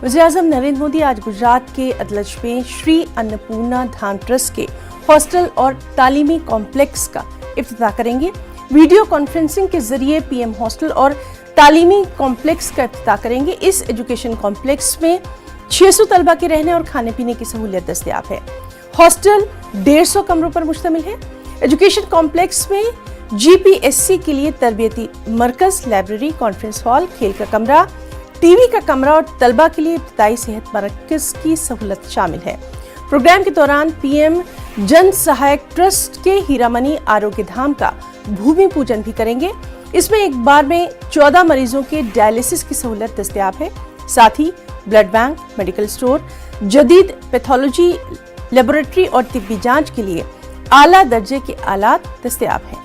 वज़ीर-ए-आज़म नरेंद्र मोदी आज गुजरात के अदलज में श्री अन्नपूर्णा धाम ट्रस्ट के हॉस्टल और तालीमी कॉम्प्लेक्स का इफ्तिताह करेंगे। वीडियो कॉन्फ्रेंसिंग के जरिए पीएम हॉस्टल और तालीमी कॉम्प्लेक्स का इफ्तिताह करेंगे। इस एजुकेशन कॉम्प्लेक्स में 600 तलबा के रहने और खाने पीने की सहूलियत दस्तयाब है। हॉस्टल 150 कमरों पर मुश्तमिल है। एजुकेशन कॉम्प्लेक्स में जीपीएससी के लिए तरबियती मरकज, लाइब्रेरी, कॉन्फ्रेंस हॉल, खेल का कमरा, टीवी का कमरा और तलबा के लिए इब्तदाई सेहत मरकज की सहूलत शामिल है। प्रोग्राम के दौरान पीएम जन सहायक ट्रस्ट के हीरामनी आरोग्य धाम का भूमि पूजन भी करेंगे। इसमें एक बार में 14 मरीजों के डायलिसिस की सहूलत दस्तयाब है। साथ ही ब्लड बैंक, मेडिकल स्टोर, जदीद पैथोलॉजी लेबोरेटरी और तिब्बी जांच के लिए आला दर्जे के आलात दस्तयाब हैं।